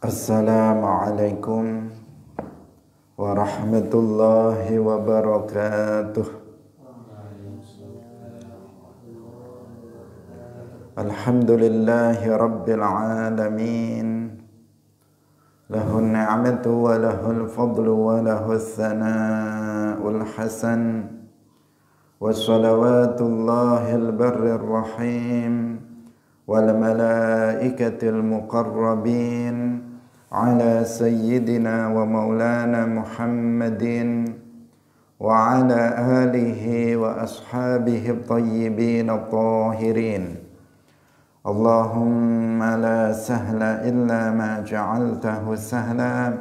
Assalamualaikum warahmatullahi wabarakatuh. Alhamdulillahi rabbil alamin. Lahun ni'matu wa lahul fadlu wa lahus sana'ul hasan. Wassalawatullahil barrir rahim wal malaikatil muqarrabin ala sayyidina wa maulana Muhammadin wa ala alihi wa ashabihi at-tayyibin at-tahirin. Allahumma la sahla illa ma ja'altahu sahla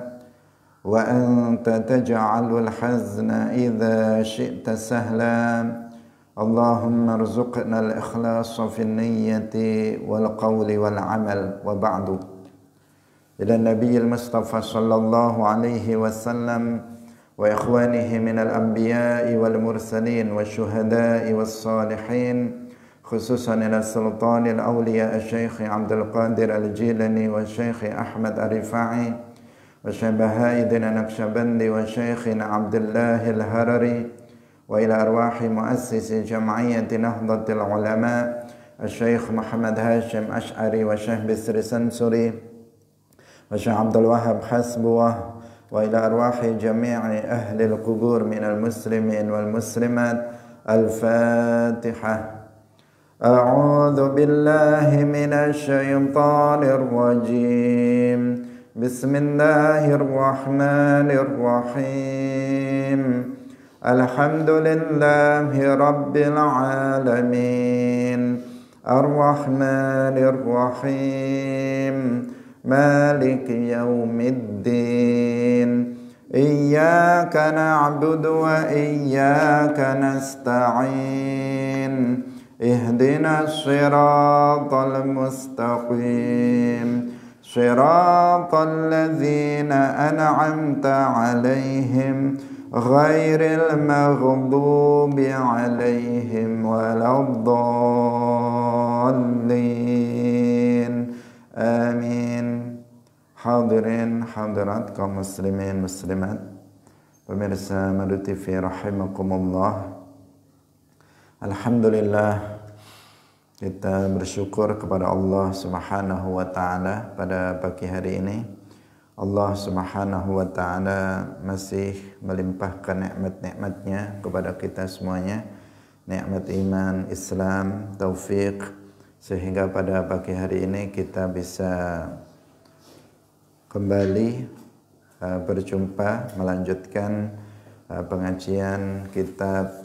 wa anta taj'alul hazna idza syi'ta sahla. Allahumma arzuqna al-ikhlasa fi an-niyyati wal qawli wal amal wa ba'du. Ila Nabiyil Mustafa sallallahu alaihi wasallam wa ikhwanihi minal anbiya'i wal mursalin wa syuhada'i was salihin, khususan ila sultanil awliya Syekh Abdul Qadir Al-Jilani wa Syekh Ahmad Ar-Rifa'i wa Syabahidina Naqsyabandi wa Syekhina Abdullah Al-Harari wa ila arwahi muassisi jam'iyyati Nahdlatul Ulama Syekh Muhammad Hashim Ash'ari wa Syekh Bisri Sansuri wa Syekh Abdul Wahab Hasbuwah wa ila arwahi jami'i ahli al-qubur minal muslimin wal muslimat. Al-Fatihah. A'udzu billahi minasy syaithanir rajim. Bismillahirrahmanirrahim. Alhamdulillahi rabbil alamin. Ar-Rahmanir Rahim. Maliki yaumiddin. Iyyaka na'budu wa iyyaka nasta'in. Ihdinas siratal mustaqim. Siratal ladzina an'amta 'alaihim ghairil maghdubi 'alaihim waladdallin. Amin. Hadirin hadirat kaum muslimin muslimat, pemirsa Madu TV rahimakumullah. Alhamdulillah, kita bersyukur kepada Allah Subhanahu wa taala pada pagi hari ini. Allah Subhanahu wa taala masih melimpahkan nikmat-nikmatnya kepada kita semuanya. Nikmat iman, Islam, taufik, sehingga pada pagi hari ini kita bisa kembali berjumpa melanjutkan pengajian kitab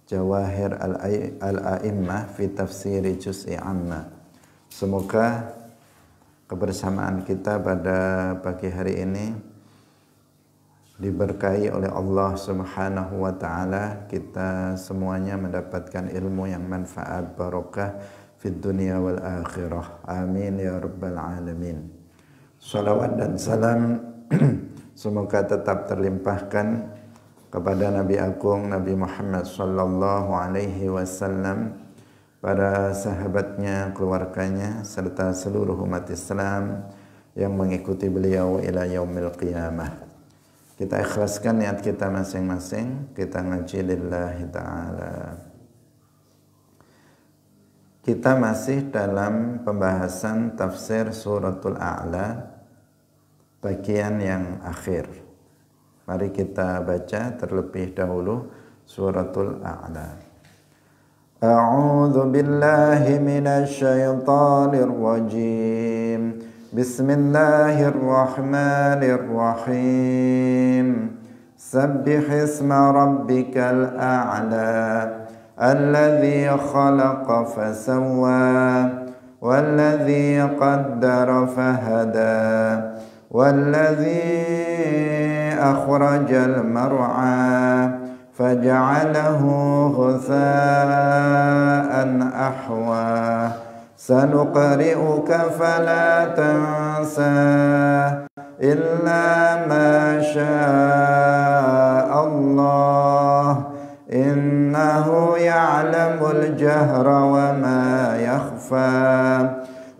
Jawahir Al-A'immah fi Tafsiri Juz'i Amma. Semoga kebersamaan kita pada pagi hari ini diberkahi oleh Allah Subhanahu wa taala. Kita semuanya mendapatkan ilmu yang manfaat, barokah fid dunya wal akhirah. Amin ya rabbal alamin. Salawat dan salam semoga tetap terlimpahkan kepada Nabi Agung Nabi Muhammad sallallahu alaihi wasallam, para sahabatnya, keluarganya, serta seluruh umat Islam yang mengikuti beliau ila yaumil qiyamah. Kita ikhlaskan niat kita masing-masing, kita ngaji lillahi ta'ala. Kita masih dalam pembahasan tafsir suratul A'la, bagian yang akhir. Mari kita baca terlebih dahulu suratul A'la. A'udzu billahi minasy syaithanir rajim. Bismillahirrahmanirrahim. Sabbih isma rabbikal a'la. الذي خلق فسوى والذي قدر فهدى والذي أخرج المرعى فجعله غثاء أحوى سنقرئك فلا تنسى إلا ما شاء الله إنه يعلم الجهر وما يخفى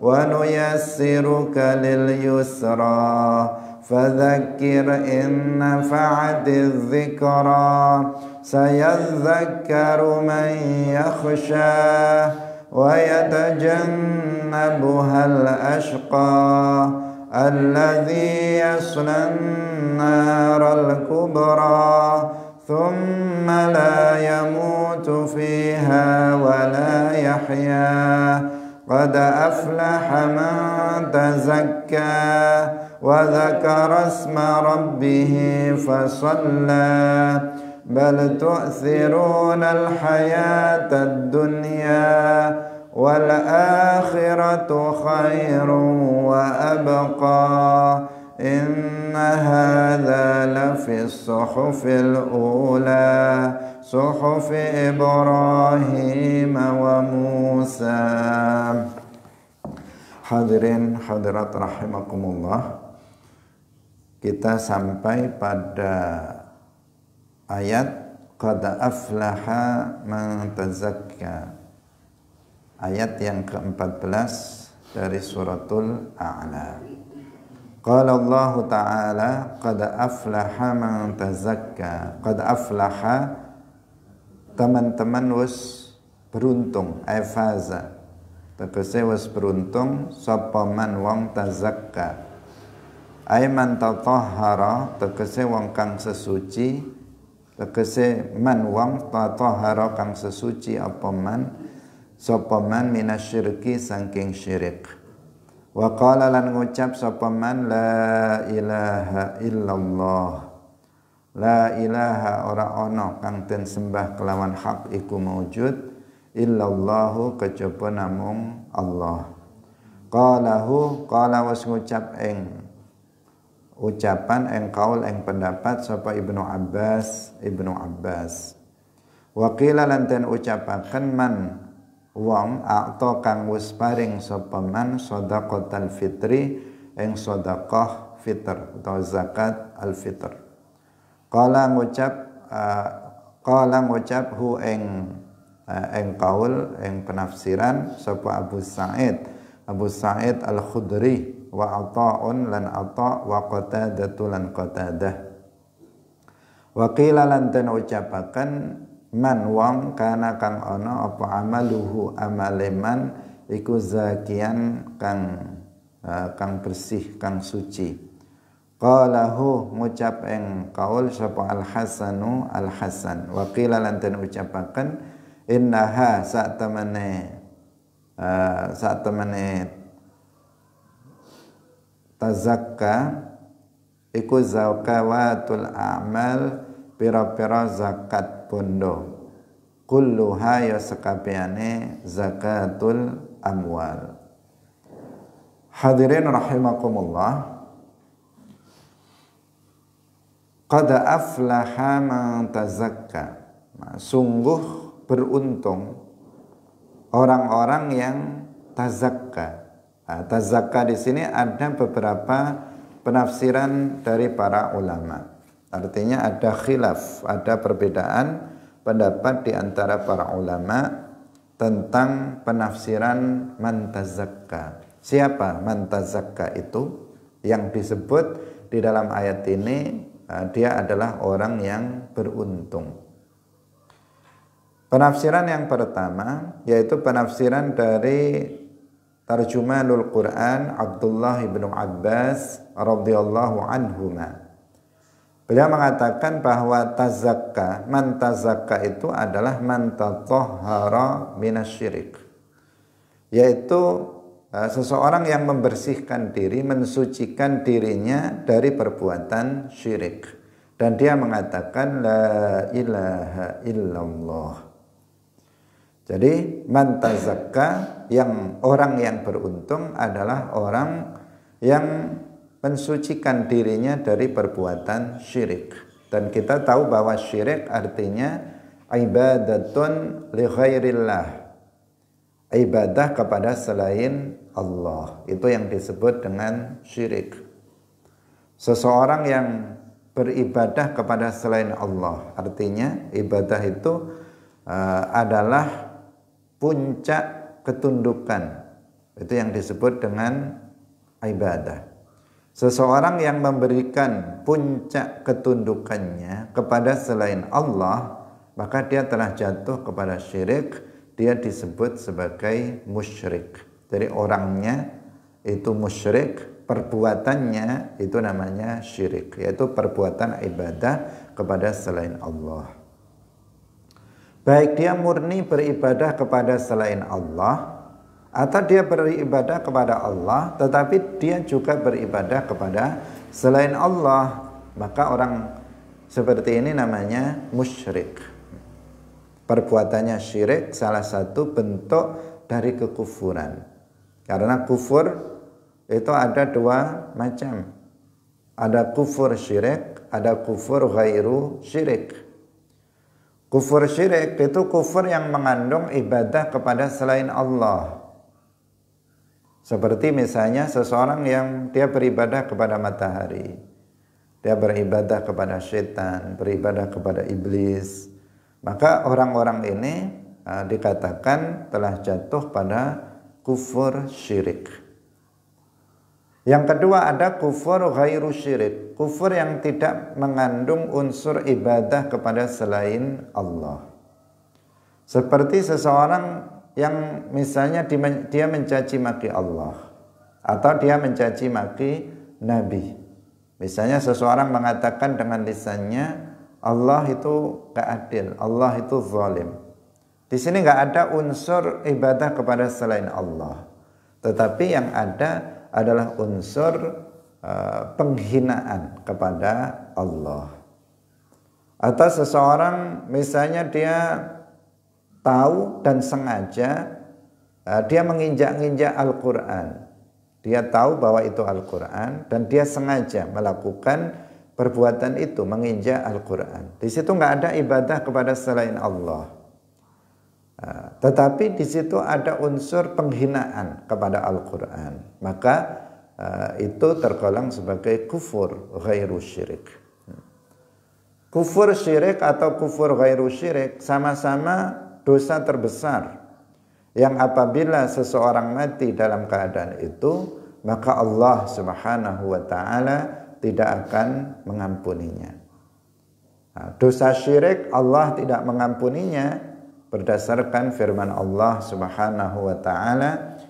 wa nuyassiruka lil yusra fadzakir in nafa'atiz dzikra sayadzakkaru man yakhsha wa yatajannabuhal ashqa alladzi yaslan naral kubra thumma la yamutu fiha wa la yahya qad aflaha man tazakka wa dzakara isma rabbih fasalla bal tu'thiruna al-hayata ad-dunya wal akhiratu khairun wa abqa inna hadza lafi as-suhufil ula suhufi Ibrahim wa Musa. Hadirin hadirat rahimakumullah, kita sampai pada ayat qad aflaha man tazakka, ayat yang ke-14 dari suratul A'la. Qala Allah Ta'ala qad aflaha man tazakka. Qad aflaha, teman-teman wis beruntung, faza tegese wis beruntung sapa man wong tazakka, ay man tatahhara tegese wong kang sesuci, tegese man wong tatahhara kang sesuci apa man sapa man minasyirki saking syirik. Wa qala lan ngucap sapa man la ilaha illallah, la ilaha ora ana kang den sembah kelawan hak iku maujud illallahu kejaba namung Allah. Qalahu qala was ngucap ing ucapan ing kaul ing pendapat sapa Ibnu Abbas. Wa qila lan den ucapaken man wong akto kang wis paring sapa man shadaqatal fitri ing sedekah fitr atau zakat al fitr. Qala ngucap hu ing kaul ing penafsiran sapa Abu Sa'id Al-Khudri wa Ata'un lan Ata' wa Qatadah lan Qatadah. Wa qila lan den ucapaken man wong kana kang ana apa amaluhu amaleman iku zakian kang bersih kang suci. Qalahu ngucap ing kaul sapa Al-Hasanu Al-Hasan. Wa qila lan den ucapaken innaha sak temene tazakka iku zakawatul a'mal pira-pira zakat bondo kulluha ya sekabehane zakatul amwal. Hadirin rahimakumullah, qad aflaha man tazakka, sungguh beruntung orang-orang yang tazakka. Nah, tazakka di sini ada beberapa penafsiran dari para ulama. Artinya ada khilaf, ada perbedaan pendapat di antara para ulama tentang penafsiran man tazakka. Siapa man tazakka itu? Yang disebut di dalam ayat ini dia adalah orang yang beruntung. Penafsiran yang pertama yaitu penafsiran dari Tarjumanul Quran Abdullah bin Abbas radhiyallahu anhuma. Beliau mengatakan bahwa tazakka, man tazakka itu adalah man tatahhara minasyirik, yaitu seseorang yang membersihkan diri, mensucikan dirinya dari perbuatan syirik, dan dia mengatakan la ilaha illallah. Jadi man tazakka, yang orang yang beruntung adalah orang yang mensucikan dirinya dari perbuatan syirik. Dan kita tahu bahwa syirik artinya ibadatun li ghairillah, ibadah kepada selain Allah. Itu yang disebut dengan syirik. Seseorang yang beribadah kepada selain Allah, artinya ibadah itu adalah puncak ketundukan Itu yang disebut dengan ibadah. Seseorang yang memberikan puncak ketundukannya kepada selain Allah, maka dia telah jatuh kepada syirik. Dia disebut sebagai musyrik. Jadi orangnya itu musyrik, perbuatannya itu namanya syirik, yaitu perbuatan ibadah kepada selain Allah. Baik dia murni beribadah kepada selain Allah, atau dia beribadah kepada Allah tetapi dia juga beribadah kepada selain Allah, maka orang seperti ini namanya musyrik. Perbuatannya syirik salah satu bentuk dari kekufuran. Karena kufur itu ada dua macam. Ada kufur syirik, ada kufur ghairu syirik. Kufur syirik itu kufur yang mengandung ibadah kepada selain Allah. Seperti misalnya seseorang yang dia beribadah kepada matahari, dia beribadah kepada setan, beribadah kepada iblis, maka orang-orang ini dikatakan telah jatuh pada kufur syirik. Yang kedua ada kufur ghairu syirik, kufur yang tidak mengandung unsur ibadah kepada selain Allah. Seperti seseorang yang misalnya dia mencaci maki Allah atau dia mencaci maki Nabi. Misalnya seseorang mengatakan dengan lisannya Allah itu gak adil, Allah itu zalim. Di sini gak ada unsur ibadah kepada selain Allah, tetapi yang ada adalah unsur penghinaan kepada Allah. Atau seseorang misalnya dia tahu dan sengaja dia menginjak-injak Al-Quran. Dia tahu bahwa itu Al-Quran dan dia sengaja melakukan perbuatan itu, menginjak Al-Quran. Di situ nggak ada ibadah kepada selain Allah, tetapi di situ ada unsur penghinaan kepada Al-Quran. Maka itu tergolong sebagai kufur ghairu syirik. Kufur syirik atau kufur ghairu syirik sama-sama dosa terbesar yang apabila seseorang mati dalam keadaan itu, maka Allah Subhanahu wa ta'ala tidak akan mengampuninya. Dosa syirik Allah tidak mengampuninya berdasarkan firman Allah Subhanahu wa ta'ala,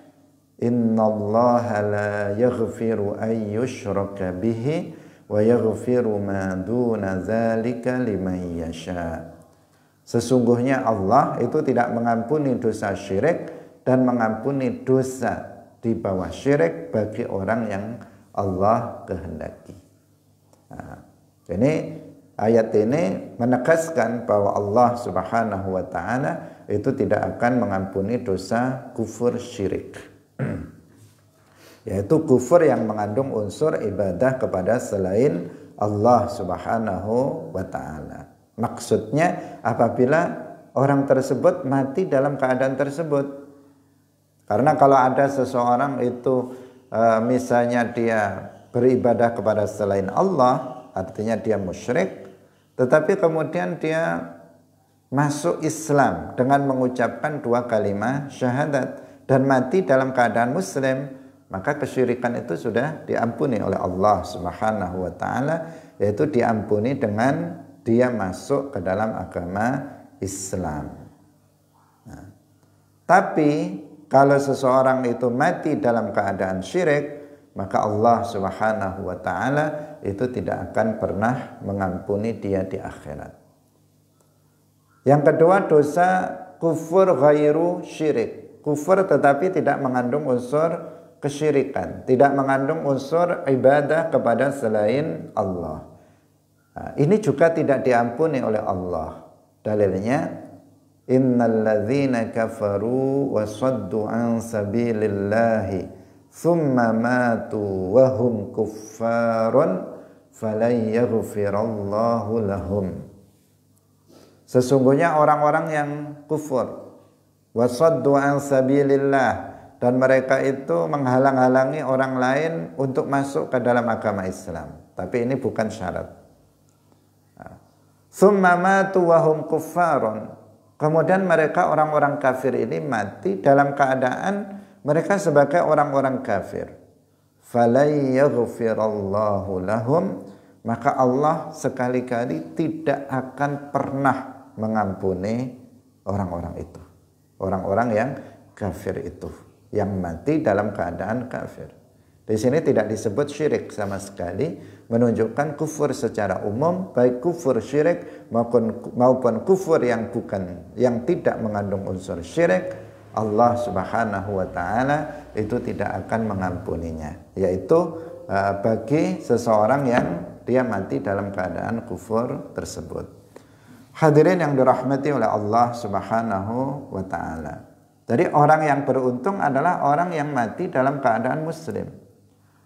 innallaha la yaghfiru ay yushraka bihi wa yaghfiru ma duna dzalika liman yasha. Sesungguhnya Allah itu tidak mengampuni dosa syirik dan mengampuni dosa di bawah syirik bagi orang yang Allah kehendaki. Ini ayat ini menegaskan bahwa Allah Subhanahu wa ta'ala itu tidak akan mengampuni dosa kufur syirik, yaitu kufur yang mengandung unsur ibadah kepada selain Allah Subhanahu wa ta'ala. Maksudnya apabila orang tersebut mati dalam keadaan tersebut. Karena kalau ada seseorang itu misalnya dia beribadah kepada selain Allah, artinya dia musyrik, tetapi kemudian dia masuk Islam dengan mengucapkan dua kalimat syahadat dan mati dalam keadaan muslim, maka kesyirikan itu sudah diampuni oleh Allah Subhanahu wa ta'ala, yaitu diampuni dengan dia masuk ke dalam agama Islam. Tapi kalau seseorang itu mati dalam keadaan syirik, maka Allah Subhanahu wa ta'ala itu tidak akan pernah mengampuni dia di akhirat. Yang kedua, dosa kufur ghairu syirik, kufur tetapi tidak mengandung unsur kesyirikan, tidak mengandung unsur ibadah kepada selain Allah. Ini juga tidak diampuni oleh Allah. Dalilnya, innalladzina kafaru wa saddu an sabilillahi thumma matu wa hum kuffarun falan yaghfirallahu lahum. Sesungguhnya orang-orang yang kufur wa saddu an sabilillah, dan mereka itu menghalang-halangi orang lain untuk masuk ke dalam agama Islam, tapi ini bukan syarat. Tsumma matu wa hum kuffarun. Kemudian mereka orang-orang kafir ini mati dalam keadaan mereka sebagai orang-orang kafir. Falai yaghfirallahu lahum, maka Allah sekali-kali tidak akan pernah mengampuni orang-orang itu. Orang-orang yang kafir itu, yang mati dalam keadaan kafir. Di sini tidak disebut syirik sama sekali, menunjukkan kufur secara umum, baik kufur syirik maupun kufur yang tidak mengandung unsur syirik. Allah Subhanahu wa taala itu tidak akan mengampuninya, yaitu bagi seseorang yang dia mati dalam keadaan kufur tersebut. Hadirin yang dirahmati oleh Allah Subhanahu wa taala. Jadi orang yang beruntung adalah orang yang mati dalam keadaan muslim.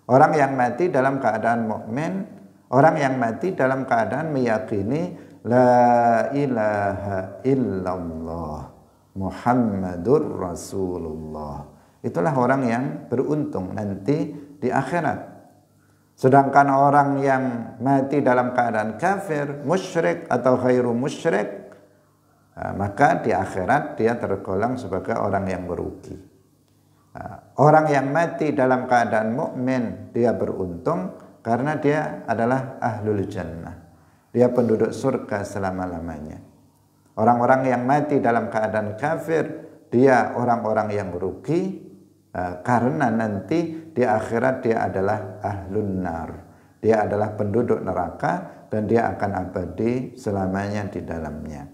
Orang yang mati dalam keadaan mukmin, orang yang mati dalam keadaan meyakini la ilaha illallah Muhammadur Rasulullah. Itulah orang yang beruntung nanti di akhirat. Sedangkan orang yang mati dalam keadaan kafir, musyrik atau ghairu musyrik, maka di akhirat dia tergolong sebagai orang yang merugi. Orang yang mati dalam keadaan mukmin dia beruntung karena dia adalah ahlul jannah. Dia penduduk surga selama-lamanya. Orang-orang yang mati dalam keadaan kafir, dia orang-orang yang rugi karena nanti di akhirat dia adalah ahlun nar. Dia adalah penduduk neraka dan dia akan abadi selamanya di dalamnya.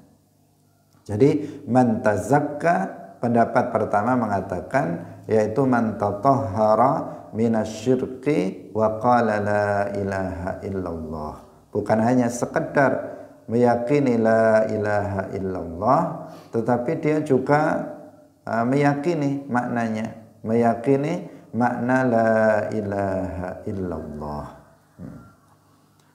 Jadi man tazakka, pendapat pertama mengatakan yaitu man tatahhara minasyirki wa qala la ilaha illallah. Bukan hanya sekedar meyakini la ilaha illallah, tetapi dia juga meyakini maknanya, meyakini makna la ilaha illallah.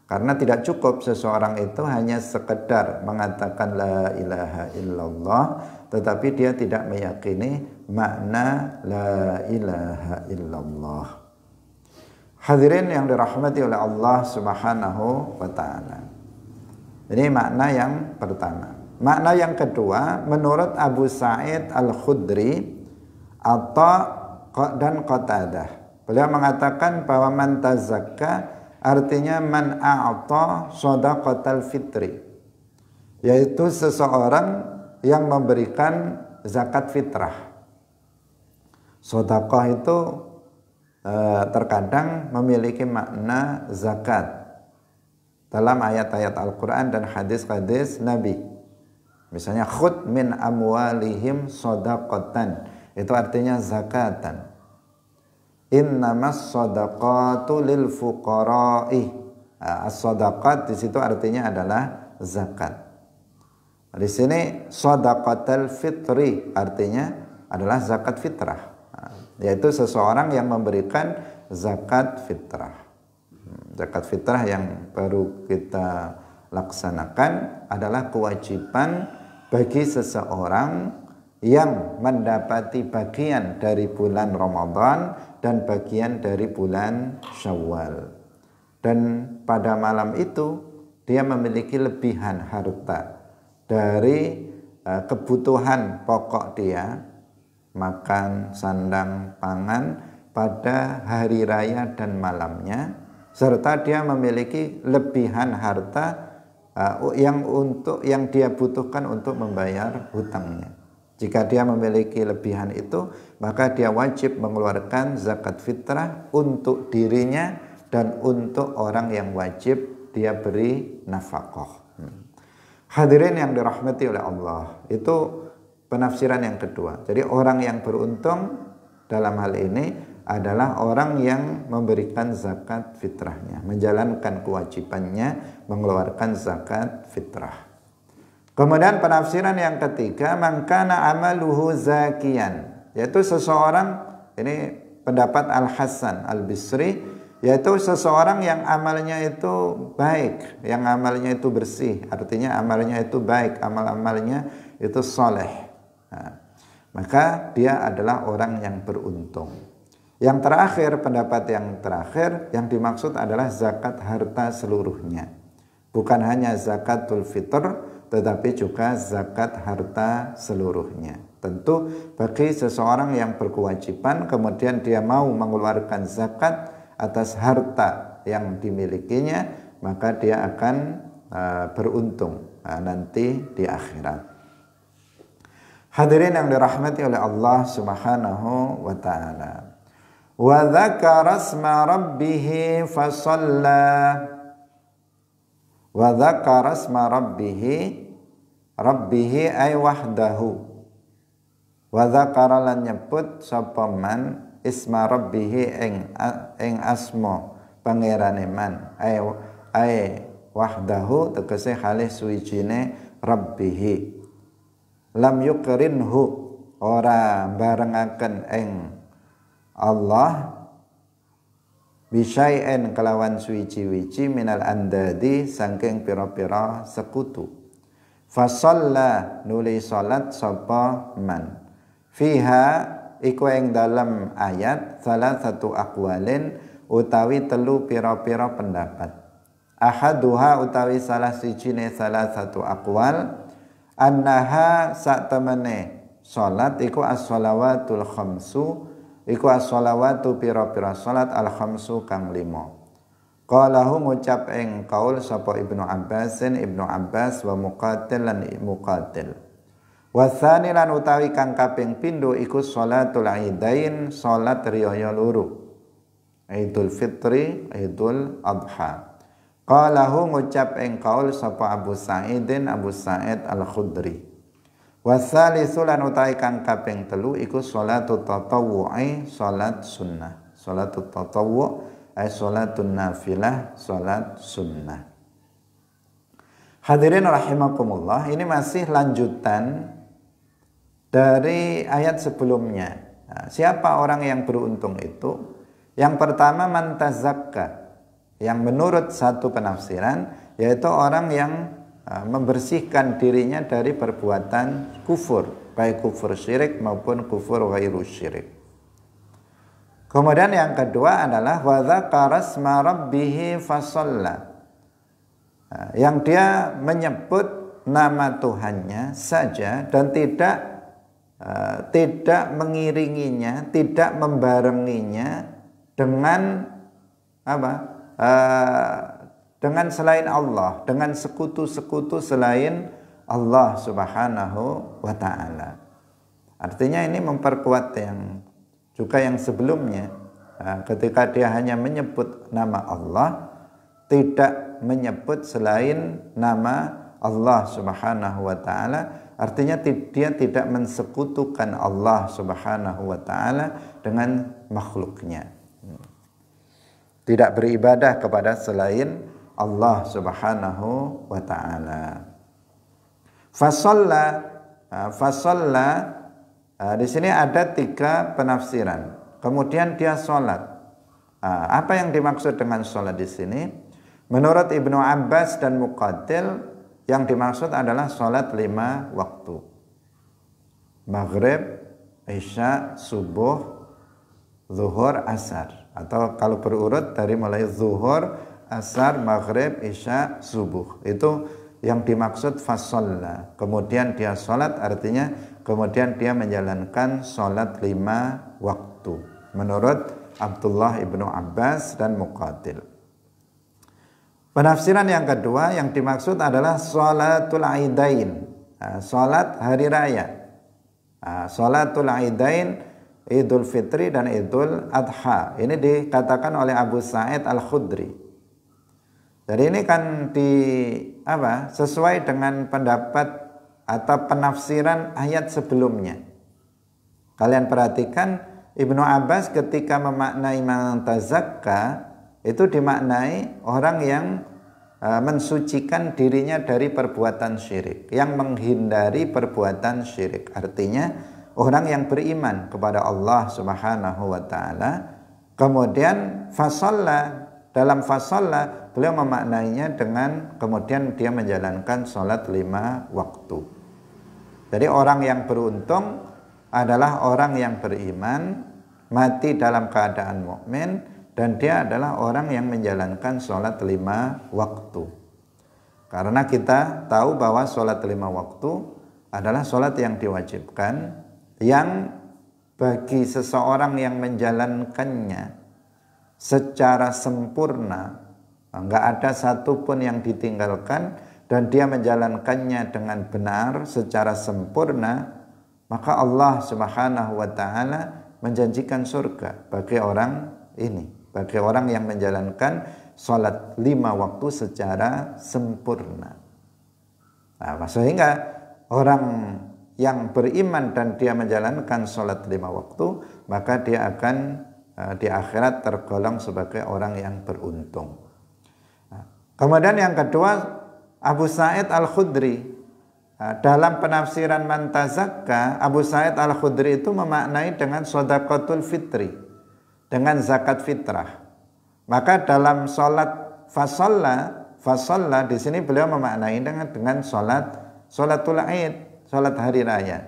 Karena tidak cukup seseorang itu hanya sekedar mengatakan la ilaha illallah, tetapi dia tidak meyakini makna la ilaha illallah. Hadirin yang dirahmati oleh Allah Subhanahu wa taala. Ini makna yang pertama. Makna yang kedua, menurut Abu Sa'id Al-Khudri dan Qatadah, beliau mengatakan bahwa man tazakka artinya man a'ta shadaqatal fitri, yaitu seseorang yang memberikan zakat fitrah. Sedekah itu terkadang memiliki makna zakat dalam ayat-ayat Al-Quran dan hadis-hadis Nabi. Misalnya khud min amwalihim shadaqatan, itu artinya zakatan. Innamas shadaqatu lil fuqara'i. As-shadaqat di situ artinya adalah zakat. Di sini shadaqatal fitri artinya adalah zakat fitrah, yaitu seseorang yang memberikan zakat fitrah. Zakat fitrah yang baru kita laksanakan adalah kewajiban bagi seseorang yang mendapati bagian dari bulan Ramadan dan bagian dari bulan Syawal. Dan pada malam itu dia memiliki lebihan harta dari kebutuhan pokok dia, makan, sandang, pangan pada hari raya dan malamnya, serta dia memiliki lebihan harta yang dia butuhkan untuk membayar hutangnya. Jika dia memiliki lebihan itu, maka dia wajib mengeluarkan zakat fitrah untuk dirinya dan untuk orang yang wajib dia beri nafkah. Hadirin yang dirahmati oleh Allah, itu penafsiran yang kedua. Jadi orang yang beruntung dalam hal ini adalah orang yang memberikan zakat fitrahnya, menjalankan kewajibannya mengeluarkan zakat fitrah. Kemudian penafsiran yang ketiga, man kana amaluhu zakiyan, yaitu seseorang, ini pendapat Al-Hasan Al-Bisri, yaitu seseorang yang amalnya itu baik, yang amalnya itu bersih, artinya amalnya itu baik, amal-amalnya itu soleh. Maka dia adalah orang yang beruntung. Yang terakhir, pendapat yang terakhir, yang dimaksud adalah zakat harta seluruhnya. Bukan hanya zakatul fitr, tetapi juga zakat harta seluruhnya. Tentu bagi seseorang yang berkewajiban kemudian dia mau mengeluarkan zakat atas harta yang dimilikinya, maka dia akan beruntung nanti di akhirat. Hadirin yang dirahmati oleh Allah Subhanahu wa taala. Wa dzakara asma rabbih fasalla. Wa dzakara asma rabbih ay wahdahu. Wa dzakara lan nyebut sapa man isma rabbih ing asma pangerane man ay wahdahu tegese halih suwijine rabbih. Lam yukrinhu ora barengaken ing Allah bisyai'in kelawan suwiji-wiji minal andadi saking pira-pira sekutu. Fasalla nuli salat sapa man fiha iku ing dalam ayat salah satu aqwalin utawi telu pira-pira pendapat. Ahaduha utawi salah sijine salah satu aqwal annaha sak temene salat iku as-shalawatul khamsu iku as-shalawatu pira-pira salat al-khamsu kang 5. Qalahu ngucap ing kaul sapa Ibnu Abbas wa Muqatil lan Muqatil. Wasani lan utawi kang kaping pindho iku sholatul idain salat riyaya loro Idul Fitri Idul Adha. Qalahu ngucap ing kaul sapa Abu Sa'id Al-Khudri. Wasalisu lan utawi kang kaping telu iku sholatul tatawwu'i salat sunnah. Sholatul tatawwu' ay sholatun nafilah salat sunnah. Hadirin rahimakumullah, ini masih lanjutan dari ayat sebelumnya. Nah, siapa orang yang beruntung itu? Yang pertama man tazakka, yang menurut satu penafsiran yaitu orang yang membersihkan dirinya dari perbuatan kufur, baik kufur syirik maupun kufur ghairu syirik. Kemudian yang kedua adalah wa dzakara asma rabbih fasalla, yang dia menyebut nama Tuhannya saja dan tidak mengiringinya, tidak membarenginya dengan apa? Dengan selain Allah, dengan sekutu-sekutu selain Allah Subhanahu wa taala. Artinya ini memperkuat yang sebelumnya, ketika dia hanya menyebut nama Allah, tidak menyebut selain nama Allah Subhanahu wa taala. Artinya dia tidak mensekutukan Allah Subhanahu wa taala dengan makhluknya. Tidak beribadah kepada selain Allah Subhanahu wa taala. Fasalla di sini ada 3 penafsiran. Kemudian dia sholat. Apa yang dimaksud dengan sholat di sini? Menurut Ibnu Abbas dan Muqatil, yang dimaksud adalah sholat 5 waktu. Maghrib, Isya, Subuh, Zuhur, Asar. Atau kalau berurut dari mulai Zuhur, Asar, Maghrib, Isya, Subuh. Itu yang dimaksud fasalla. Kemudian dia sholat, artinya kemudian dia menjalankan sholat 5 waktu. Menurut Abdullah ibnu Abbas dan Muqatil. Penafsiran yang kedua yang dimaksud adalah sholatul aidain, sholat hari raya. Sholatul aidain, Idul Fitri dan Idul Adha. Ini dikatakan oleh Abu Sa'id Al-Khudri. Jadi ini kan sesuai dengan pendapat atau penafsiran ayat sebelumnya. Kalian perhatikan Ibnu Abbas ketika memaknai man tazakka itu dimaknai orang yang mensucikan dirinya dari perbuatan syirik, yang menghindari perbuatan syirik. Artinya orang yang beriman kepada Allah Subhanahu wa taala. Kemudian fasalla, dalam fasalla beliau memaknainya dengan kemudian dia menjalankan sholat 5 waktu. Jadi orang yang beruntung adalah orang yang beriman, mati dalam keadaan mukmin, dan dia adalah orang yang menjalankan sholat 5 waktu. Karena kita tahu bahwa sholat 5 waktu adalah sholat yang diwajibkan yang bagi seseorang yang menjalankannya secara sempurna, enggak ada satupun yang ditinggalkan, dan dia menjalankannya dengan benar secara sempurna, maka Allah Subhanahu wa taala menjanjikan surga bagi orang ini, bagi orang yang menjalankan sholat 5 waktu secara sempurna. Nah, sehingga orang yang beriman dan dia menjalankan sholat 5 waktu, maka dia akan di akhirat tergolong sebagai orang yang beruntung. Nah, kemudian yang kedua, Abu Sa'id Al-Khudri, dalam penafsiran Man Tazakka, Abu Sa'id Al-Khudri itu memaknai dengan shadaqatul fitri, dengan zakat fitrah. Maka dalam sholat fasalla di sini beliau memaknai dengan sholatul Id, sholat hari raya.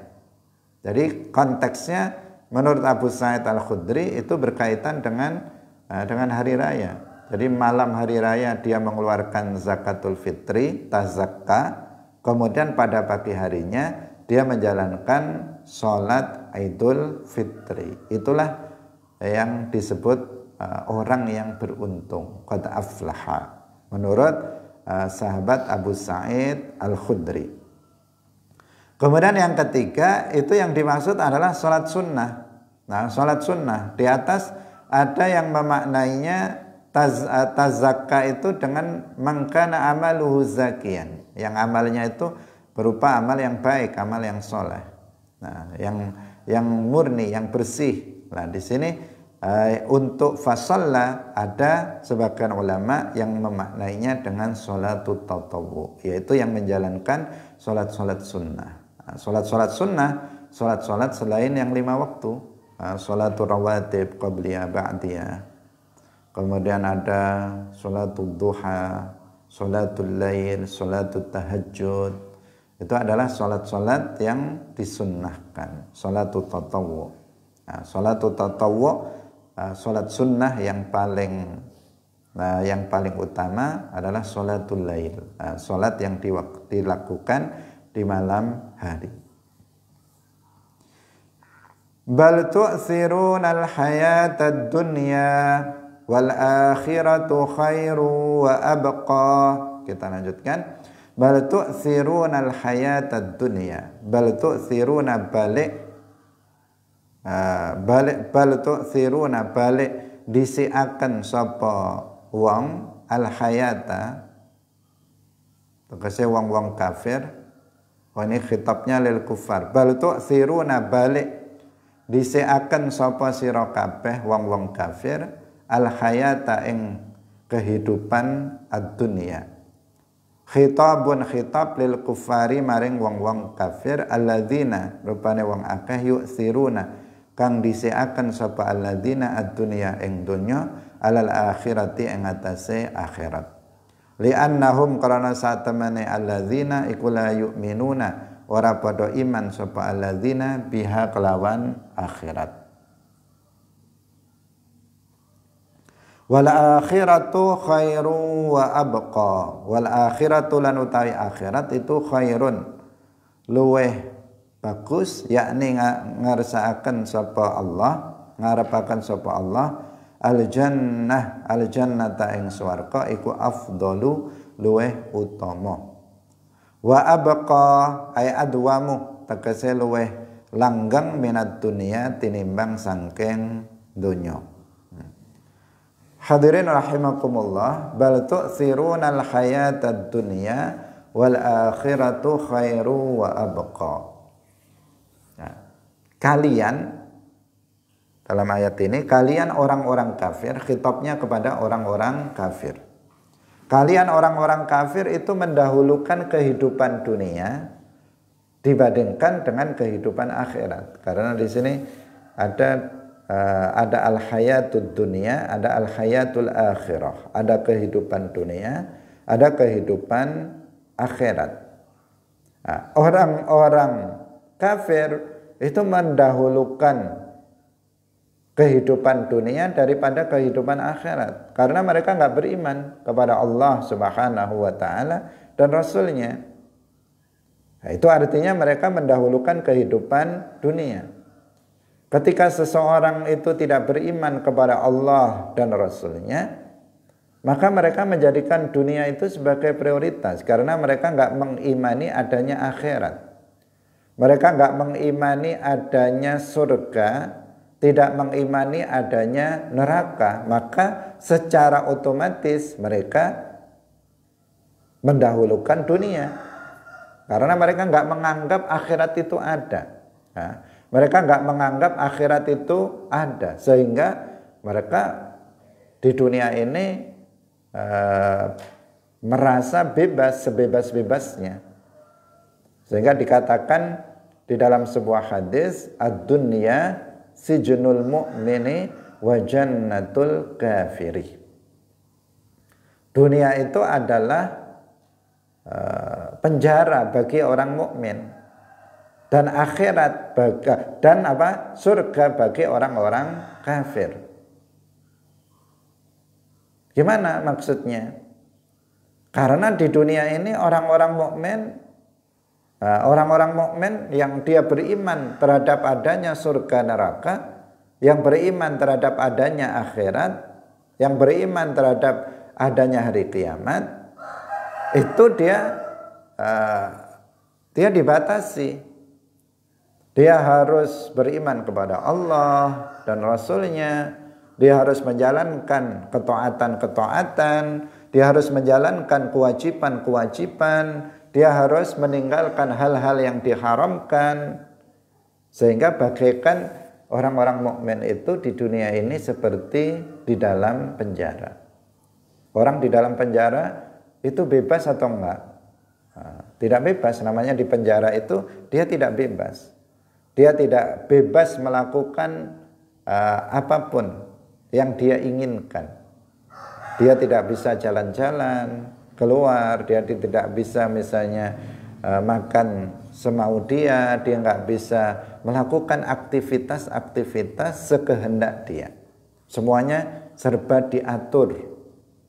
Jadi konteksnya menurut Abu Sa'id Al-Khudri itu berkaitan dengan hari raya. Jadi malam hari raya dia mengeluarkan zakatul fitri, tazakka, kemudian pada pagi harinya dia menjalankan sholat Idul Fitri. Itulah yang disebut orang yang beruntung, qad aflaha, menurut sahabat Abu Sa'id Al-Khudri. Kemudian yang ketiga itu yang dimaksud adalah sholat sunnah. Nah, sholat sunnah di atas ada yang memaknainya tazakka itu dengan mangkana amaluhu zakian, yang amalnya itu berupa amal yang baik, amal yang soleh. Nah, yang murni, yang bersih. Nah, di sini untuk fasalla ada sebagian ulama yang memaknainya dengan sholatut tatawwu, yaitu yang menjalankan sholat-sholat sunnah. Sholat-sholat sunnah, sholat-sholat selain yang 5 waktu, sholatul rawatib, qabliyah, ba'diyah. Kemudian ada sholatul duha, sholatul lail, sholatul tahajud. Itu adalah sholat-sholat yang disunnahkan, sholatul tatawwu. Sholatul tatawwu, sholat sunnah yang paling utama adalah sholatul lail, sholat yang dilakukan di malam hari. Bal tu'thirunal hayatad dunya wal akhiratu khairu wa abqa. Kita lanjutkan. Bal tu'thirunal hayatad dunya. Bal tu'thiruna bal tu'thiruna balik disiaken sapa wong al hayata, tegese wong-wong kafir. Ini khitabnya lil kufar. Bal tu'thiruna balik disiaken sapa sira kabeh wong-wong kafir al hayata ing kehidupan ad-dunya. Khitabun khitab lil kufari maring wong-wong kafir alladzina rupane wong akeh yu'thiruna kang disiaken sapa alladzina ad-dunya ing donya alal akhirati ing atase akhirat. Li'annahum karana satemene alladzina iku la yu'minuna ora padha iman sapa alladzina biha kelawan akhirat. Wal akhiratu khairu wa abqa. Wal akhiratu lan utawi akhirat itu khairun luweh bagus, yakni ngarsakaken sapa Allah, ngarepaken sapa Allah al jannata ing swarga iku afdalu luweh utama. Wa abqa ay adwamu tegese luweh langgeng minat dunia tinimbang sangking donya. Hadirin rahimakumullah, bal tu'thirunal hayatad dunya wal akhiratu khairu wa abqa. Nah, kalian dalam ayat ini, kalian orang-orang kafir, khitabnya kepada orang-orang kafir. Kalian orang-orang kafir itu mendahulukan kehidupan dunia dibandingkan dengan kehidupan akhirat. Karena di sini ada al-hayatud dunia, ada al-hayatul akhirah. Ada kehidupan dunia, ada kehidupan akhirat. Nah, orang-orang kafir itu mendahulukan kehidupan dunia daripada kehidupan akhirat, karena mereka nggak beriman kepada Allah Subhanahu wa taala dan Rasulnya. Nah, itu artinya mereka mendahulukan kehidupan dunia. Ketika seseorang itu tidak beriman kepada Allah dan Rasul-Nya, maka mereka menjadikan dunia itu sebagai prioritas karena mereka nggak mengimani adanya akhirat. Mereka nggak mengimani adanya surga, tidak mengimani adanya neraka, maka secara otomatis mereka mendahulukan dunia. Karena mereka nggak menganggap akhirat itu ada. Nah, mereka nggak menganggap akhirat itu ada, sehingga mereka di dunia ini merasa bebas sebebas-bebasnya. Sehingga dikatakan di dalam sebuah hadis, ad-dunya sijnul mu'mini wa jannatul kafiri. Dunia itu adalah penjara bagi orang mukmin, dan akhirat surga bagi orang-orang kafir. Gimana maksudnya? Karena di dunia ini orang-orang mukmin yang dia beriman terhadap adanya surga neraka, yang beriman terhadap adanya akhirat, yang beriman terhadap adanya hari kiamat, itu dia dibatasi. Dia harus beriman kepada Allah dan Rasul-Nya. Dia harus menjalankan ketaatan-ketaatan. Dia harus menjalankan kewajiban-kewajiban. Dia harus meninggalkan hal-hal yang diharamkan. Sehingga bagaikan orang-orang mukmin itu di dunia ini seperti di dalam penjara. Orang di dalam penjara itu bebas atau enggak? Tidak bebas. Namanya di penjara itu dia tidak bebas. Dia tidak bebas melakukan apapun yang dia inginkan. Dia tidak bisa jalan-jalan keluar, dia tidak bisa misalnya makan semau dia nggak bisa melakukan aktivitas-aktivitas sekehendak dia. Semuanya serba diatur.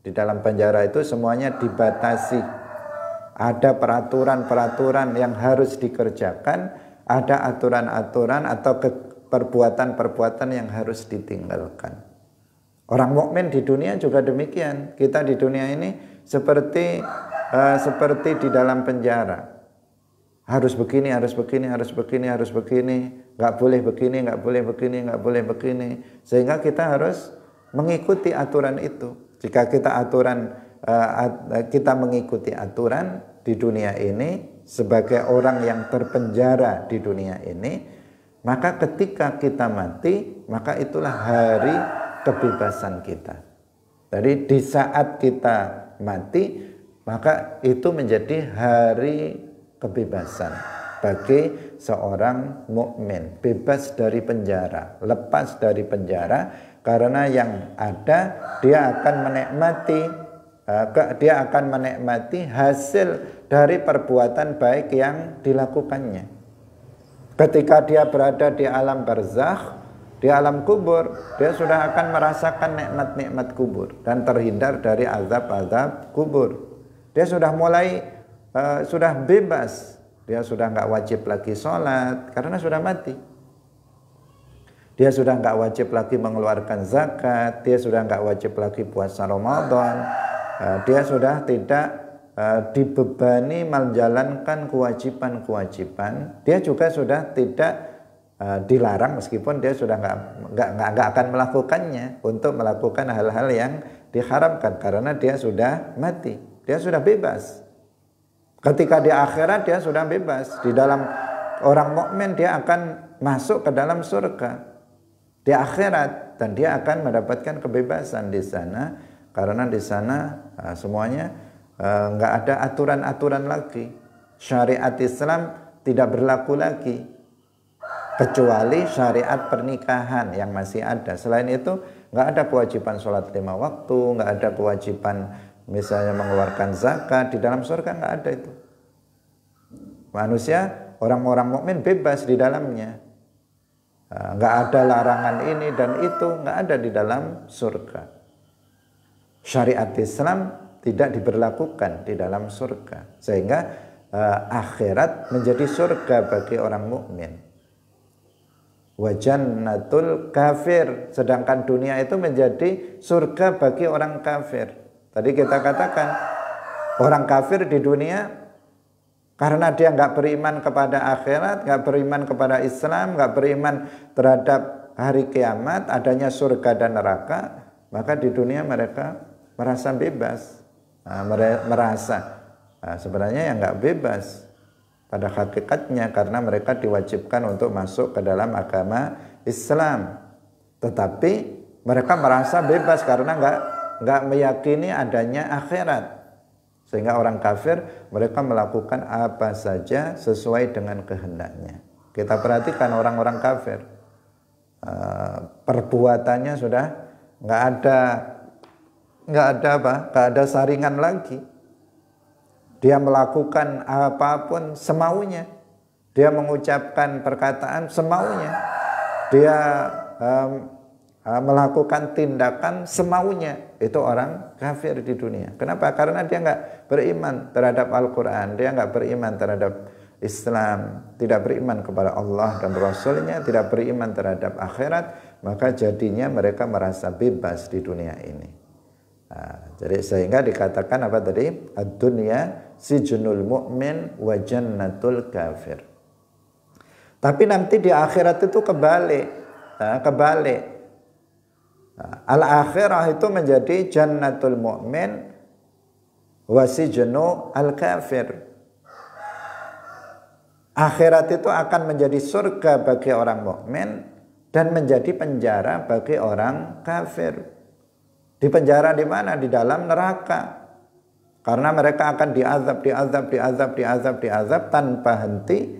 Di dalam penjara itu semuanya dibatasi. Ada peraturan-peraturan yang harus dikerjakan, ada aturan-aturan atau perbuatan-perbuatan yang harus ditinggalkan. Orang mukmin di dunia juga demikian. Kita di dunia ini seperti di dalam penjara. Harus begini, harus begini, harus begini, harus begini. Nggak boleh begini, nggak boleh begini, nggak boleh begini. Sehingga kita harus mengikuti aturan itu. Jika kita mengikuti aturan di dunia ini sebagai orang yang terpenjara di dunia ini, maka ketika kita mati, maka itulah hari kebebasan kita. Jadi di saat kita mati, maka itu menjadi hari kebebasan bagi seorang mukmin, bebas dari penjara, lepas dari penjara, karena yang ada dia akan menikmati hasil dari perbuatan baik yang dilakukannya. Ketika dia berada di alam barzakh, di alam kubur, dia sudah akan merasakan nikmat-nikmat kubur dan terhindar dari azab-azab kubur. Dia sudah sudah bebas. Dia sudah nggak wajib lagi sholat karena sudah mati. Dia sudah nggak wajib lagi mengeluarkan zakat. Dia sudah nggak wajib lagi puasa Ramadan. Dia sudah tidak dibebani menjalankan kewajiban-kewajiban. Dia juga sudah tidak dilarang, meskipun dia sudah nggak akan melakukannya untuk melakukan hal-hal yang diharamkan karena dia sudah mati, dia sudah bebas. Ketika di akhirat dia sudah bebas. Di dalam orang mukmin dia akan masuk ke dalam surga di akhirat dan dia akan mendapatkan kebebasan di sana karena di sana semuanya nggak ada aturan-aturan lagi. Syariat Islam tidak berlaku lagi, kecuali syariat pernikahan yang masih ada. Selain itu nggak ada kewajiban sholat 5 waktu, nggak ada kewajiban misalnya mengeluarkan zakat. Di dalam surga nggak ada itu. Manusia, orang-orang mukmin bebas di dalamnya. Nggak ada larangan ini dan itu, nggak ada di dalam surga. Syariat Islam tidak diberlakukan di dalam surga, sehingga akhirat menjadi surga bagi orang mukmin. wa jannatul kafir. Sedangkan dunia itu menjadi surga bagi orang kafir. Tadi kita katakan orang kafir di dunia karena dia nggak beriman kepada akhirat, nggak beriman kepada Islam, nggak beriman terhadap hari kiamat, adanya surga dan neraka, maka di dunia mereka merasa bebas. Sebenarnya ya nggak bebas pada hakikatnya, karena mereka diwajibkan untuk masuk ke dalam agama Islam, tetapi mereka merasa bebas karena nggak meyakini adanya akhirat. Sehingga orang kafir mereka melakukan apa saja sesuai dengan kehendaknya. Kita perhatikan orang-orang kafir, perbuatannya sudah nggak ada saringan lagi. Dia melakukan apapun semaunya, dia mengucapkan perkataan semaunya, dia melakukan tindakan semaunya. Itu orang kafir di dunia. Kenapa? Karena dia nggak beriman terhadap Al-Quran, dia nggak beriman terhadap Islam, tidak beriman kepada Allah dan Rasulnya, tidak beriman terhadap akhirat, maka jadinya mereka merasa bebas di dunia ini. Jadi sehingga dikatakan apa tadi? Ad-dunya sijnul mu'min wa jannatul kafir. Tapi nanti di akhirat itu kebalik. Al-akhirah itu menjadi jannatul mu'min wa sijnu al-kafir. Akhirat itu akan menjadi surga bagi orang mukmin dan menjadi penjara bagi orang kafir. Di penjara di mana? Di dalam neraka. Karena mereka akan diazab tanpa henti,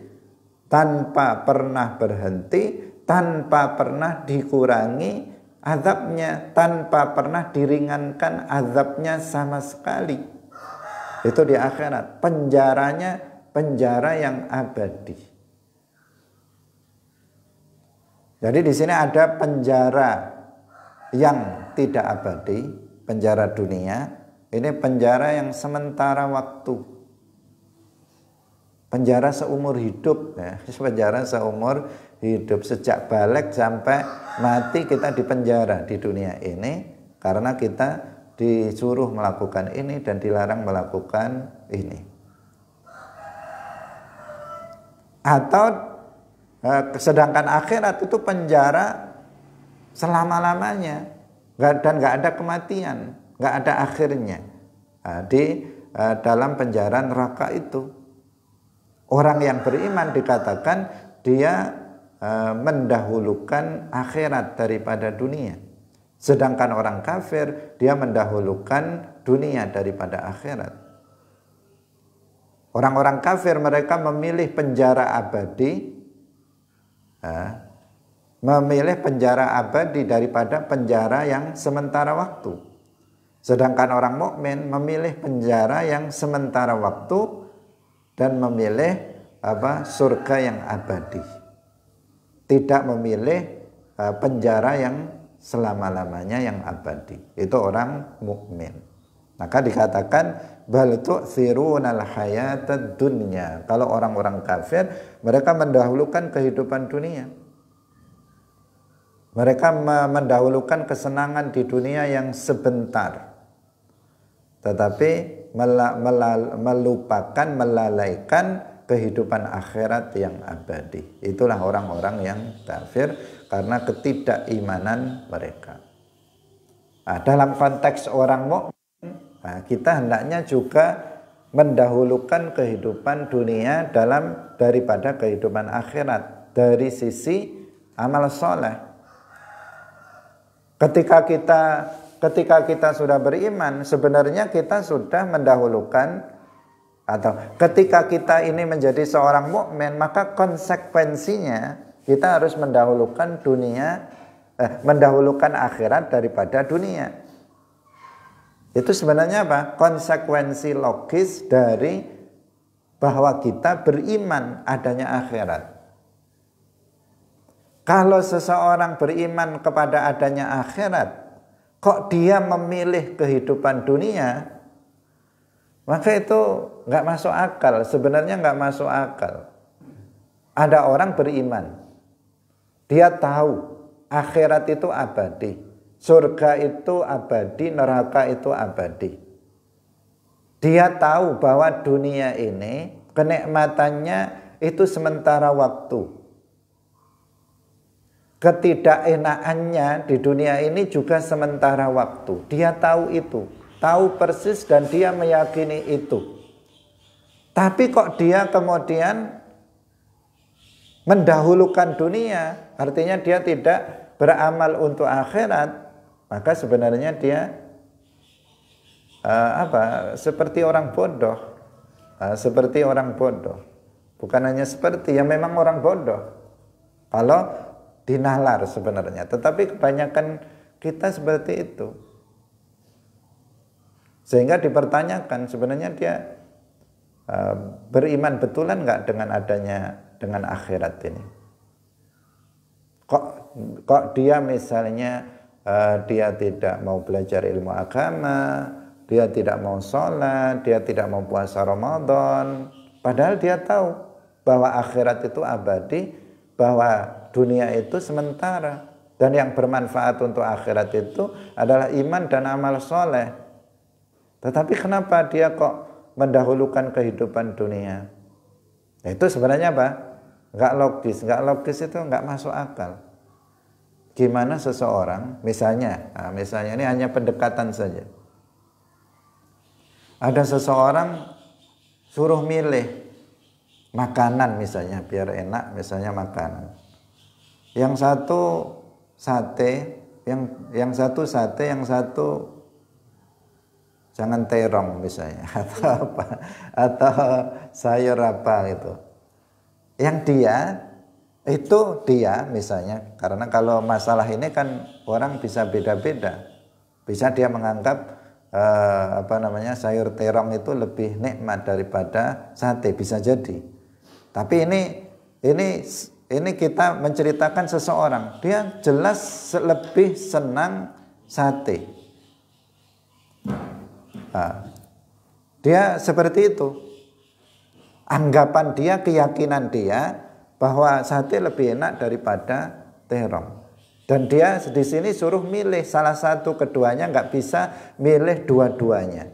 tanpa pernah berhenti, tanpa pernah dikurangi azabnya, tanpa pernah diringankan azabnya sama sekali. Itu di akhirat. Penjaranya penjara yang abadi. Jadi di sini ada penjara yang tidak abadi, penjara dunia. Ini penjara yang sementara waktu, penjara seumur hidup ya. Penjara seumur hidup, sejak balik sampai mati kita di penjara di dunia ini, karena kita disuruh melakukan ini dan dilarang melakukan ini. Atau sedangkan akhirat itu penjara selama-lamanya, dan nggak ada kematian, nggak ada akhirnya. Di dalam penjara neraka itu, orang yang beriman dikatakan dia mendahulukan akhirat daripada dunia, sedangkan orang kafir dia mendahulukan dunia daripada akhirat. Orang-orang kafir mereka memilih penjara abadi, memilih penjara abadi daripada penjara yang sementara waktu. Sedangkan orang mukmin memilih penjara yang sementara waktu dan memilih surga yang abadi. Tidak memilih penjara yang selama-lamanya yang abadi. Itu orang mukmin. Maka dikatakan bal tu'thirunal hayatad dunya. Kalau orang-orang kafir mereka mendahulukan kehidupan dunia. Mereka mendahulukan kesenangan di dunia yang sebentar, tetapi melupakan, melalaikan kehidupan akhirat yang abadi. Itulah orang-orang yang kafir karena ketidakimanan mereka. Dalam konteks orang mukmin, kita hendaknya juga mendahulukan kehidupan dunia daripada kehidupan akhirat dari sisi amal soleh. Ketika kita sudah beriman, sebenarnya kita sudah mendahulukan, atau ketika kita ini menjadi seorang mukmin, maka konsekuensinya kita harus mendahulukan mendahulukan akhirat daripada dunia. Itu sebenarnya apa? Konsekuensi logis dari bahwa kita beriman adanya akhirat. Kalau seseorang beriman kepada adanya akhirat, kok dia memilih kehidupan dunia, maka itu nggak masuk akal. Sebenarnya nggak masuk akal. Ada orang beriman, Dia tahu akhirat itu abadi, surga itu abadi, neraka itu abadi. Dia tahu bahwa dunia ini kenikmatannya itu sementara waktu. Ketidakenakannya di dunia ini juga sementara waktu. Dia tahu itu, tahu persis dan dia meyakini itu. Tapi kok dia kemudian mendahulukan dunia, artinya dia tidak beramal untuk akhirat, maka sebenarnya dia seperti orang bodoh. Seperti orang bodoh. Bukan hanya seperti, ya memang orang bodoh kalau dinalar sebenarnya, tetapi kebanyakan kita seperti itu. Sehingga dipertanyakan sebenarnya dia beriman betulan nggak dengan akhirat ini? Kok dia misalnya dia tidak mau belajar ilmu agama, dia tidak mau sholat, dia tidak mau puasa Ramadan, padahal dia tahu bahwa akhirat itu abadi, bahwa dunia itu sementara, dan yang bermanfaat untuk akhirat itu adalah iman dan amal soleh. Tetapi kenapa dia kok mendahulukan kehidupan dunia? Itu sebenarnya apa? Nggak logis itu nggak masuk akal. Gimana seseorang, misalnya ini hanya pendekatan saja. Ada seseorang suruh milih makanan misalnya, biar enak, misalnya makanan. Yang satu sate, yang satu jangan terong misalnya, atau apa, atau sayur apa gitu. Yang dia misalnya, karena kalau masalah ini kan orang bisa beda-beda, bisa dia menganggap sayur terong itu lebih nikmat daripada sate, bisa jadi. Tapi ini kita menceritakan seseorang, dia jelas lebih senang sate. Dia seperti itu. Anggapan dia, keyakinan dia bahwa sate lebih enak daripada terong. Dan dia di sini suruh milih salah satu, keduanya, nggak bisa milih dua-duanya.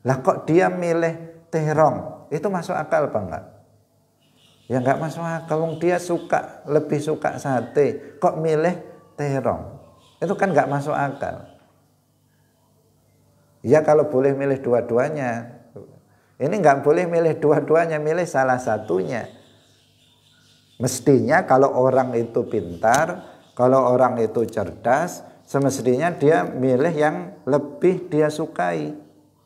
Lah kok dia milih terong? Itu masuk akal apa enggak? Ya nggak masuk akal. Dia lebih suka sate, kok milih terong? Itu kan nggak masuk akal. Ya kalau boleh milih dua-duanya. Ini nggak boleh milih dua-duanya, milih salah satunya. Mestinya kalau orang itu pintar, kalau orang itu cerdas, semestinya dia milih yang lebih dia sukai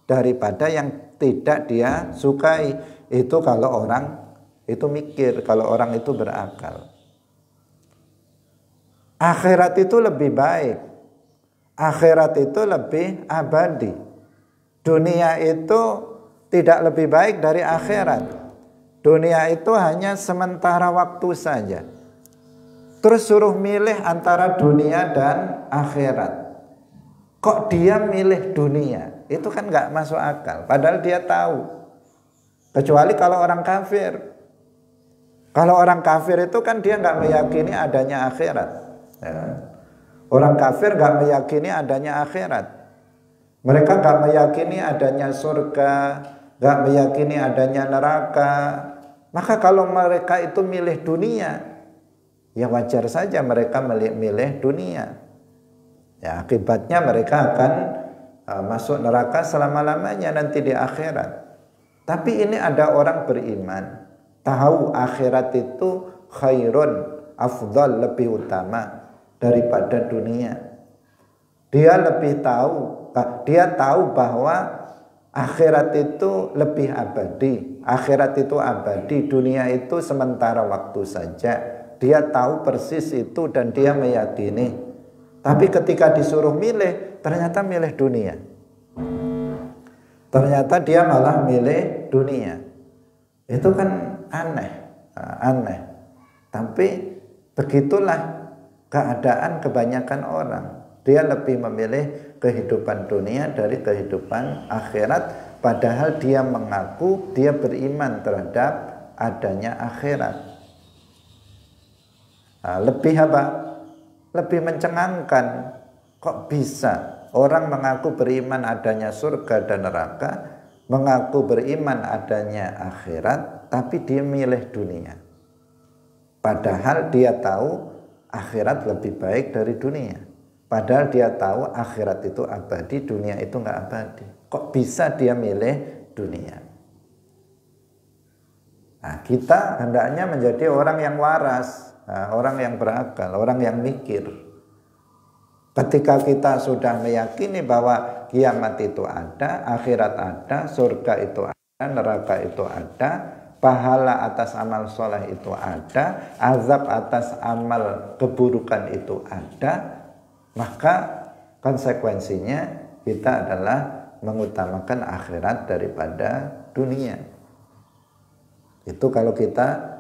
daripada yang tidak dia sukai. Itu kalau orang itu mikir, kalau orang itu berakal. Akhirat itu lebih baik. Akhirat itu lebih abadi. Dunia itu tidak lebih baik dari akhirat. Dunia itu hanya sementara waktu saja. Terus suruh milih antara dunia dan akhirat. Kok dia milih dunia? Itu kan nggak masuk akal. Padahal dia tahu. Kecuali kalau orang kafir. Kalau orang kafir itu kan dia nggak meyakini adanya akhirat. Ya. Orang kafir nggak meyakini adanya akhirat. Mereka nggak meyakini adanya surga, nggak meyakini adanya neraka. Maka kalau mereka itu milih dunia, ya wajar saja mereka milih dunia. Ya akibatnya mereka akan masuk neraka selama-lamanya nanti di akhirat. Tapi ini ada orang beriman, tahu akhirat itu khairun, afdal, lebih utama daripada dunia. Dia tahu bahwa akhirat itu lebih abadi. Akhirat itu abadi, dunia itu sementara waktu saja. Dia tahu persis itu dan dia meyakini. Tapi ketika disuruh milih, ternyata milih dunia. Ternyata dia malah milih dunia. Itu kan aneh. Tapi begitulah keadaan kebanyakan orang. Dia lebih memilih kehidupan dunia dari kehidupan akhirat, padahal dia mengaku dia beriman terhadap adanya akhirat. Lebih apa? Lebih mencengangkan. Kok bisa orang mengaku beriman adanya surga dan neraka, mengaku beriman adanya akhirat, tapi dia milih dunia. Padahal dia tahu akhirat lebih baik dari dunia. Padahal dia tahu akhirat itu abadi, dunia itu nggak abadi. Kok bisa dia milih dunia? Nah, kita hendaknya menjadi orang yang waras, orang yang berakal, orang yang mikir. Ketika kita sudah meyakini bahwa kiamat itu ada, akhirat ada, surga itu ada, neraka itu ada, pahala atas amal soleh itu ada, azab atas amal keburukan itu ada, maka konsekuensinya kita adalah mengutamakan akhirat daripada dunia. Itu kalau kita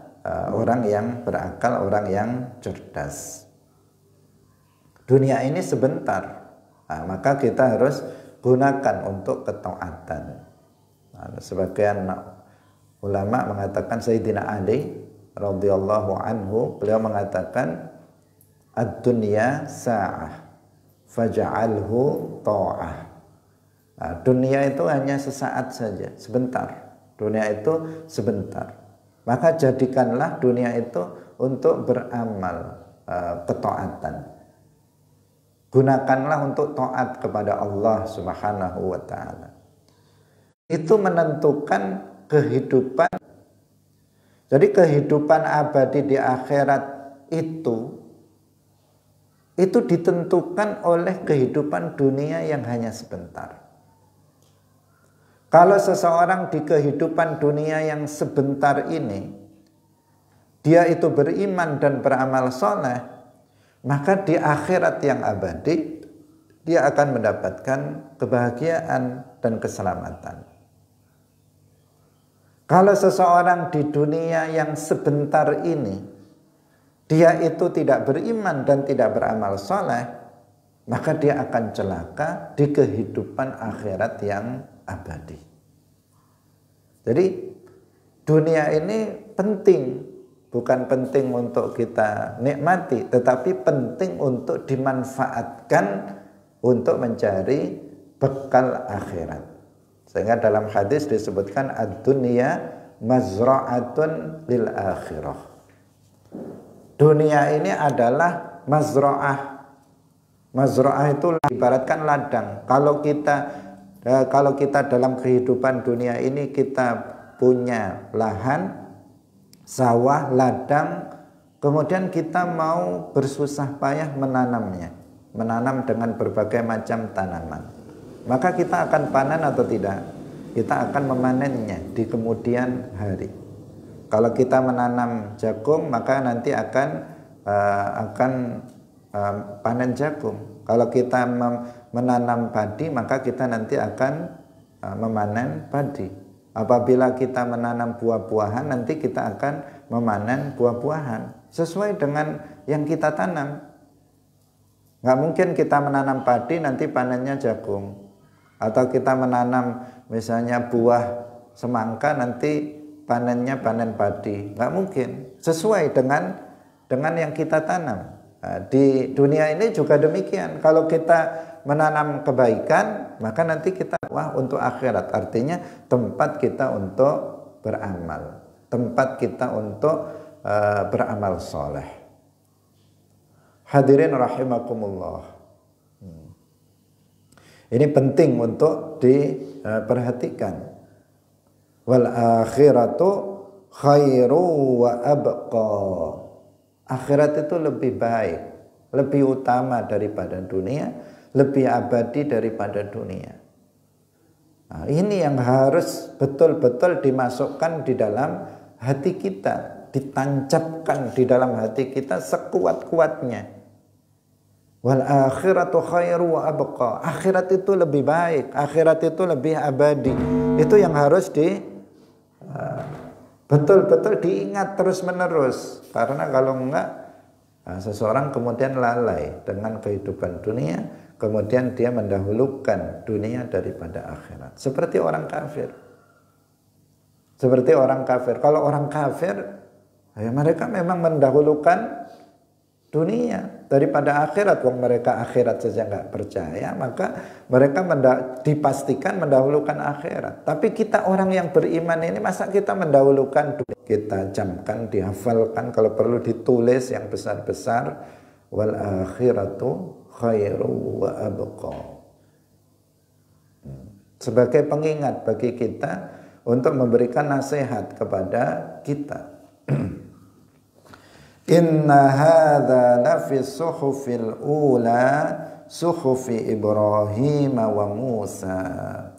orang yang berakal, orang yang cerdas. Dunia ini sebentar, maka kita harus gunakan untuk ketaatan. Sebagian ulama mengatakan, Sayyidina Ali radhiyallahu anhu, beliau mengatakan, ad-dunya sa'ah faj'alhu ta'ah. Dunia itu hanya sesaat saja, sebentar. Dunia itu sebentar. Maka jadikanlah dunia itu untuk beramal ketaatan. Gunakanlah untuk taat kepada Allah Subhanahu wa ta'ala. Itu menentukan kehidupan. Jadi kehidupan abadi di akhirat itu ditentukan oleh kehidupan dunia yang hanya sebentar. Kalau seseorang di kehidupan dunia yang sebentar ini, dia itu beriman dan beramal soleh, maka di akhirat yang abadi dia akan mendapatkan kebahagiaan dan keselamatan. Kalau seseorang di dunia yang sebentar ini dia itu tidak beriman dan tidak beramal soleh, maka dia akan celaka di kehidupan akhirat yang abadi. Jadi dunia ini penting. Bukan penting untuk kita nikmati, tetapi penting untuk dimanfaatkan untuk mencari bekal akhirat. Sehingga dalam hadis disebutkan ad-dunya mazra'atun lil akhirah. Dunia ini adalah mazra'ah. Mazra'ah itu ibaratkan ladang. Kalau kita dalam kehidupan dunia ini kita punya lahan, sawah, ladang, kemudian kita mau bersusah payah menanamnya, menanam dengan berbagai macam tanaman, maka kita akan panen atau tidak? Kita akan memanennya di kemudian hari. Kalau kita menanam jagung, maka nanti akan panen jagung. Kalau kita menanam padi, maka kita nanti akan memanen padi. Apabila kita menanam buah-buahan, nanti kita akan memanen buah-buahan sesuai dengan yang kita tanam. Nggak mungkin kita menanam padi nanti panennya jagung, atau kita menanam misalnya buah semangka nanti panennya panen padi. Nggak mungkin. Sesuai dengan yang kita tanam. Di dunia ini juga demikian. Kalau kita menanam kebaikan, maka nanti kita untuk akhirat. Artinya tempat kita untuk beramal, tempat kita untuk beramal soleh. Hadirin rahimakumullah. Ini penting untuk diperhatikan. Wal akhiratu khairu wa abqa. Akhirat itu lebih baik, lebih utama daripada dunia, lebih abadi daripada dunia. Nah, ini yang harus betul-betul dimasukkan di dalam hati kita, ditancapkan di dalam hati kita sekuat-kuatnya. Wal akhiratu khairu wa abqa. Akhirat itu lebih baik, akhirat itu lebih abadi. Itu yang harus betul-betul diingat terus-menerus. Karena kalau enggak, seseorang kemudian lalai dengan kehidupan dunia, kemudian dia mendahulukan dunia daripada akhirat. Seperti orang kafir. Seperti orang kafir. Kalau orang kafir, ya mereka memang mendahulukan dunia daripada akhirat. Wong mereka akhirat saja nggak percaya, maka mereka dipastikan mendahulukan akhirat. Tapi kita orang yang beriman ini, masa kita mendahulukan dunia? Kita camkan, dihafalkan, kalau perlu ditulis yang besar-besar, wal akhiratu khairu wa abqa, sebagai pengingat bagi kita untuk memberikan nasihat kepada kita. Inna hadza lafi suhufil ula suhufi Ibrahim wa Musa.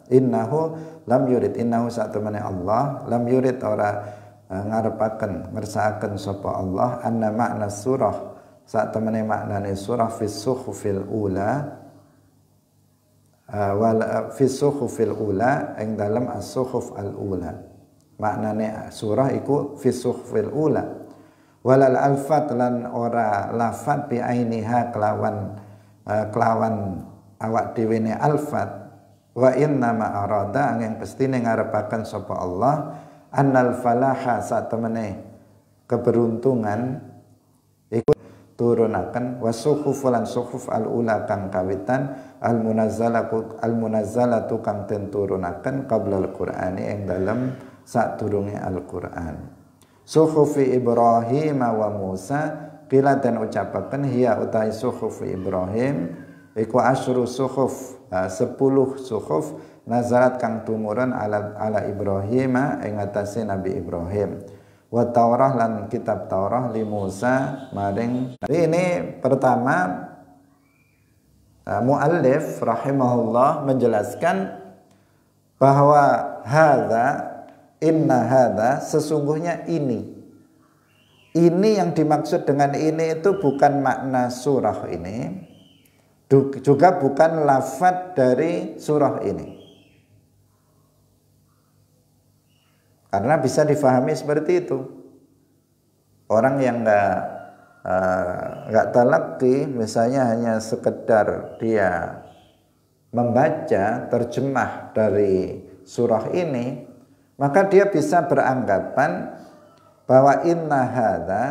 Innahu lam yurid, innahu satemene Allah, lam yurid ora ngarepaken ngersakaken sapa Allah, anna makna surah satemene maknane surah fi suhufil ula wal fi suhufil ula ing dalem as-suhuf al-ula. Maknane surah iku fi suhufil ula. Walal alfat lan ora lafat bi ainiha kelawan awak dhewe ne alfat. Wa inna ma arada angin pestine ngarepaken sapa Allah annal falaha satemene keberuntungan iku turunaken wasuhuf lan suhuf al ula kang kawitan al munazzalatu kang den turunaken qabla al qur'ani ing dalem sadurunge al qur'an. Suhufi Ibrahim wa Musa, qila dan ucapaken hiya utai suhufi Ibrahim iku asyru suhuf 10 suhuf nazarat kang tumurun ala Ibrahim ing atase Nabi Ibrahim. Wa Taurah lan kitab Taurah li Musa maring. Ini pertama muallif rahimahullah menjelaskan bahwa inna hadza sesungguhnya ini yang dimaksud dengan ini itu bukan makna surah ini, juga bukan lafaz dari surah ini, karena bisa difahami seperti itu. Orang yang nggak talaqi, misalnya hanya sekedar dia membaca terjemah dari surah ini, maka dia bisa beranggapan bahwa inna hadza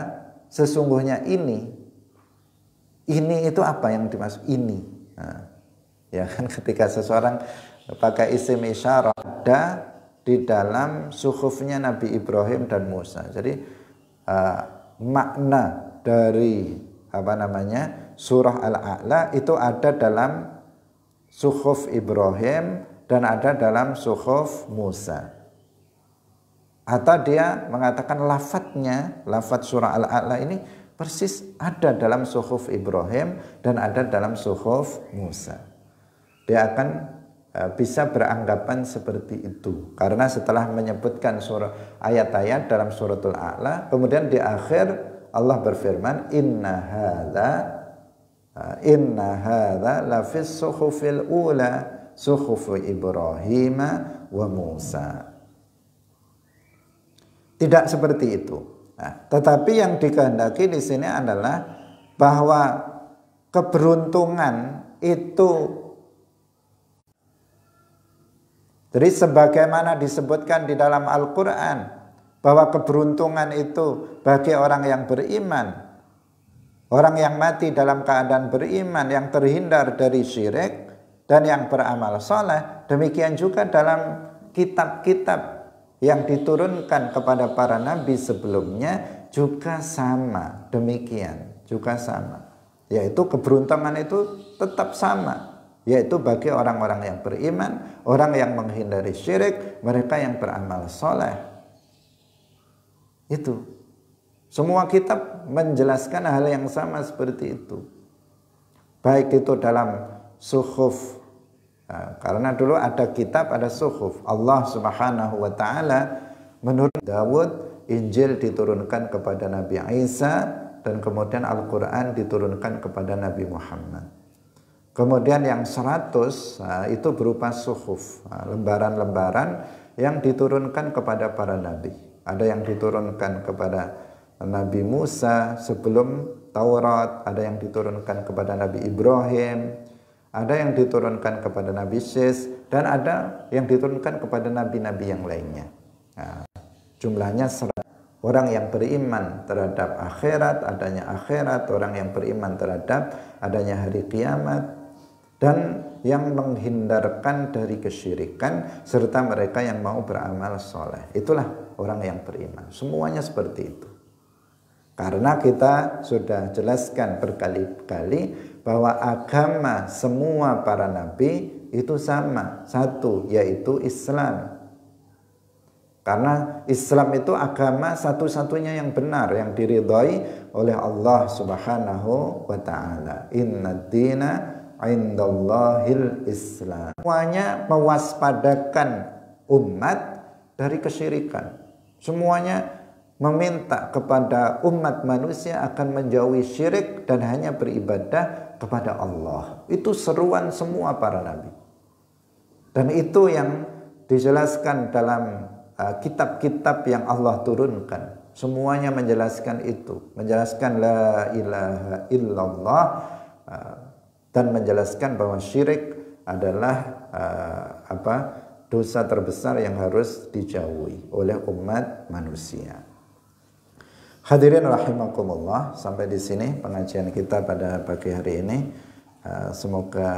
sesungguhnya ini itu apa yang dimaksud ini. Nah, ya kan ketika seseorang pakai isim isyarah ada di dalam suhufnya Nabi Ibrahim dan Musa. Jadi makna dari surah Al-A'la itu ada dalam suhuf Ibrahim dan ada dalam suhuf Musa. Atau dia mengatakan lafaz surah Al-A'la ini persis ada dalam suhuf Ibrahim dan ada dalam suhuf Musa. Dia akan bisa beranggapan seperti itu, karena setelah menyebutkan surah ayat-ayat dalam suratul A'la, kemudian di akhir Allah berfirman inna hadza lafis suhufil ula suhufi Ibrahim wa Musa. Tidak seperti itu. Nah, tetapi yang dikehendaki di sini adalah bahwa keberuntungan itu, jadi sebagaimana disebutkan di dalam Al-Quran bahwa keberuntungan itu bagi orang yang beriman, orang yang mati dalam keadaan beriman, yang terhindar dari syirik dan yang beramal soleh. Demikian juga dalam kitab-kitab yang diturunkan kepada para nabi sebelumnya juga sama, demikian juga sama, yaitu keberuntungan itu tetap sama, yaitu bagi orang-orang yang beriman, orang yang menghindari syirik, mereka yang beramal soleh. Itu semua kitab menjelaskan hal yang sama seperti itu, baik itu dalam suhuf. Nah, karena dulu ada kitab, ada suhuf. Allah Subhanahu wa taala menurut Daud, Injil diturunkan kepada Nabi Isa, dan kemudian Al-Qur'an diturunkan kepada Nabi Muhammad. Kemudian yang 100 itu berupa suhuf, lembaran-lembaran yang diturunkan kepada para nabi. Ada yang diturunkan kepada Nabi Musa sebelum Taurat, ada yang diturunkan kepada Nabi Ibrahim, ada yang diturunkan kepada Nabi Syis, dan ada yang diturunkan kepada nabi-nabi yang lainnya. Nah, jumlahnya 100. Orang yang beriman terhadap akhirat, adanya akhirat, orang yang beriman terhadap adanya hari kiamat, dan yang menghindarkan dari kesyirikan, serta mereka yang mau beramal soleh. Itulah orang yang beriman. Semuanya seperti itu. Karena kita sudah jelaskan berkali-kali bahwa agama semua para nabi itu sama, satu, yaitu Islam. Karena Islam itu agama satu-satunya yang benar, yang diridhai oleh Allah Subhanahu wa taala. Innad dina 'indallahil Islam. Semuanya mewaspadakan umat dari kesyirikan. Semuanya meminta kepada umat manusia akan menjauhi syirik dan hanya beribadah kepada Allah. Itu seruan semua para nabi. Dan itu yang dijelaskan dalam kitab-kitab yang Allah turunkan. Semuanya menjelaskan itu, menjelaskan la ilaha illallah, dan menjelaskan bahwa syirik adalah dosa terbesar yang harus dijauhi oleh umat manusia. Hadirin rahimakumullah, sampai di sini pengajian kita pada pagi hari ini. Semoga